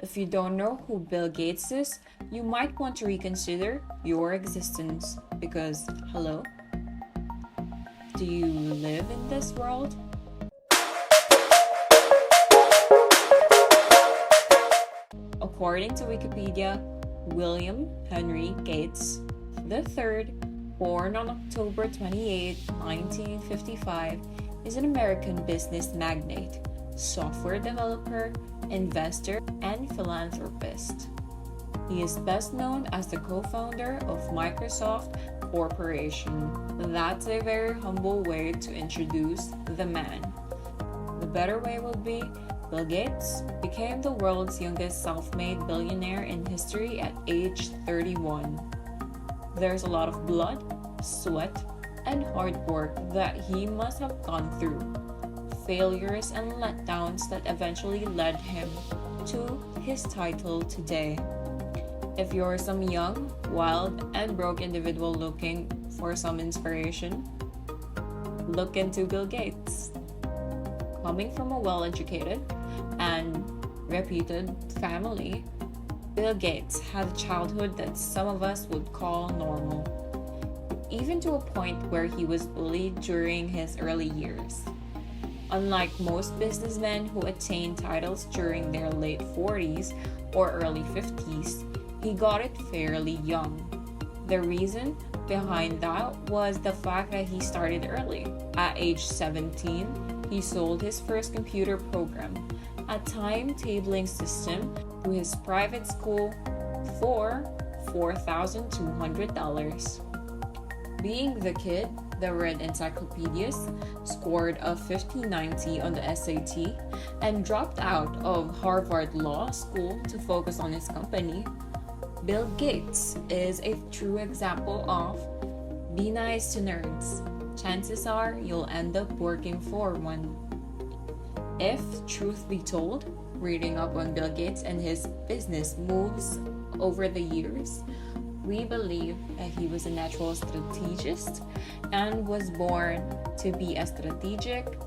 If you don't know who Bill Gates is, you might want to reconsider your existence because, hello? Do you live in this world? According to Wikipedia, William Henry Gates III, born on October 28, 1955, is an American business magnate, software developer, investor, and philanthropist. He is best known as the co-founder of Microsoft Corporation. That's a very humble way to introduce the man. The better way would be Bill Gates became the world's youngest self-made billionaire in history at age 31. There's a lot of blood, sweat, and hard work that he must have gone through, failures and letdowns that eventually led him to his title today. If you're some young, wild, and broke individual looking for some inspiration, look into Bill Gates. Coming from a well-educated and reputed family, Bill Gates had a childhood that some of us would call normal, even to a point where he was bullied during his early years. Unlike most businessmen who attained titles during their late 40s or early 50s, he got it fairly young. The reason behind that was the fact that he started early. At age 17, he sold his first computer program, a timetabling system, to his private school for $4,200. Being the kid that read encyclopedias, scored a 50/90 on the SAT, and dropped out of Harvard Law School to focus on his company, Bill Gates is a true example of be nice to nerds. Chances are you'll end up working for one. If truth be told, reading up on Bill Gates and his business moves over the years, we believe that he was a natural strategist and was born to be a strategic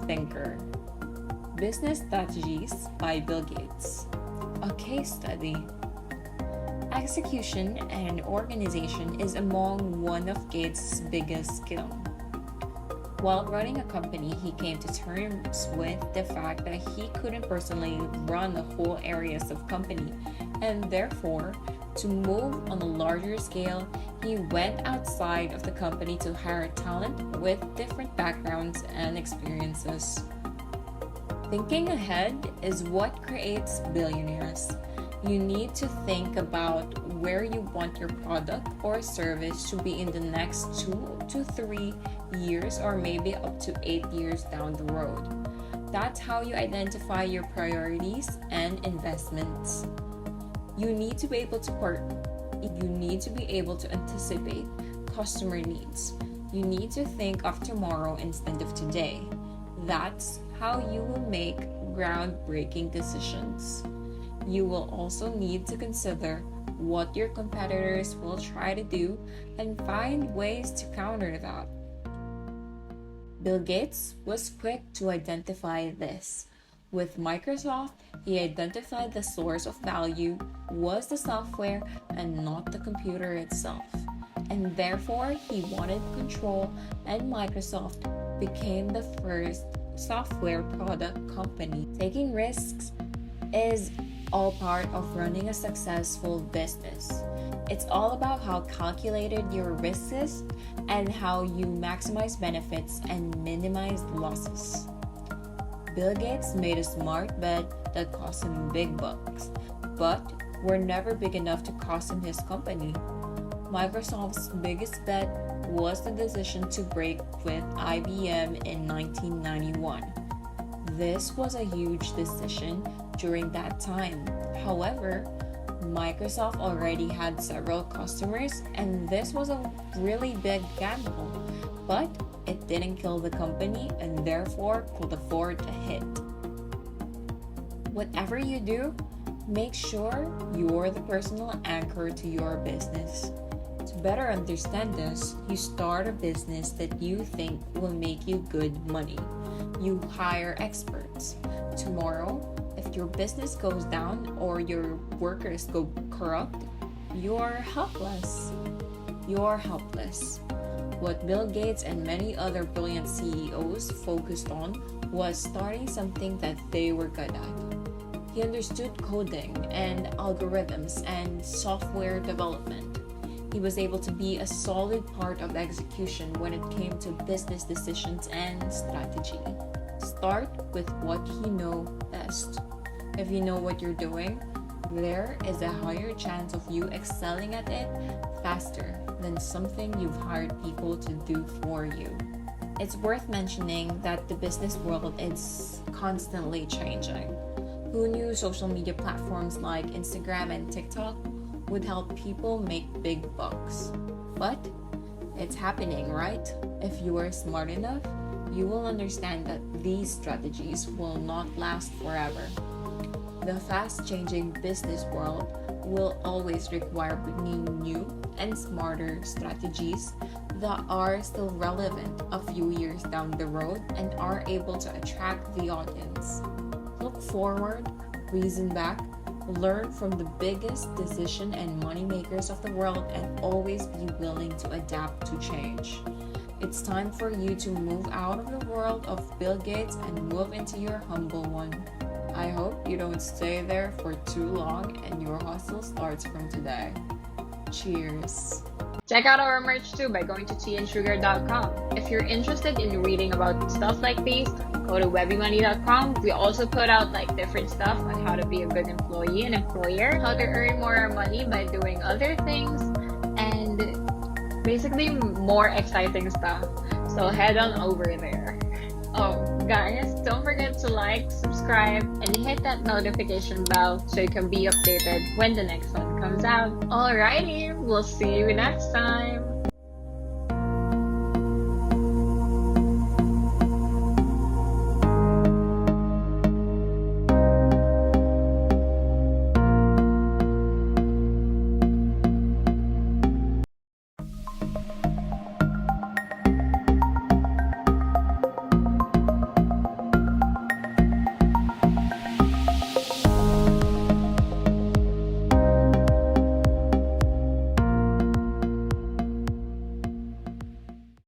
thinker. Business Strategies by Bill Gates. A case study. Execution and organization is among one of Gates' biggest skills. While running a company, he came to terms with the fact that he couldn't personally run the whole areas of company, and therefore, to move on a larger scale, he went outside of the company to hire talent with different backgrounds and experiences. Thinking ahead is what creates billionaires. You need to think about where you want your product or service to be in the next 2 to 3 years, or maybe up to 8 years down the road. That's how you identify your priorities and investments. You need to be able to anticipate customer needs. You need to think of tomorrow instead of today. That's how you will make groundbreaking decisions. You will also need to consider what your competitors will try to do and find ways to counter that. Bill Gates was quick to identify this. With Microsoft, he identified the source of value was the software and not the computer itself, and therefore he wanted control, and Microsoft became the first software product company. Taking risks is all part of running a successful business. It's all about how calculated your risk is and how you maximize benefits and minimize losses. Bill Gates made a smart bet that cost him big bucks, but were never big enough to cost him his company. Microsoft's biggest bet was the decision to break with IBM in 1991. This was a huge decision during that time. However, Microsoft already had several customers, and this was a really big gamble, but it didn't kill the company and therefore could afford a hit. Whatever you do, make sure you're the personal anchor to your business. To better understand this, you start a business that you think will make you good money. You hire experts. Tomorrow, if your business goes down or your workers go corrupt, you're helpless. You're helpless. What Bill Gates and many other brilliant CEOs focused on was starting something that they were good at. He understood coding and algorithms and software development. He was able to be a solid part of execution when it came to business decisions and strategy. Start with what you know best. If you know what you're doing, there is a higher chance of you excelling at it faster than something you've hired people to do for you. It's worth mentioning that the business world is constantly changing. Who knew social media platforms like Instagram and TikTok would help people make big bucks? But it's happening, right? If you are smart enough, you will understand that these strategies will not last forever. The fast-changing business world will always require bringing new and smarter strategies that are still relevant a few years down the road and are able to attract the audience. Look forward, reason back, learn from the biggest decision and money makers of the world, and always be willing to adapt to change. It's time for you to move out of the world of Bill Gates and move into your humble one. I hope you don't stay there for too long and your hustle starts from today. Cheers. Check out our merch too by going to teaandsugar.com. If you're interested in reading about stuff like these, go to webymoney.com. We also put out like different stuff on how to be a good employee and employer, how to earn more money by doing other things, and basically more exciting stuff. So head on over there. Oh, guys, don't forget to like, subscribe, and hit that notification bell so you can be updated when the next one comes out. Alrighty, we'll see you next time.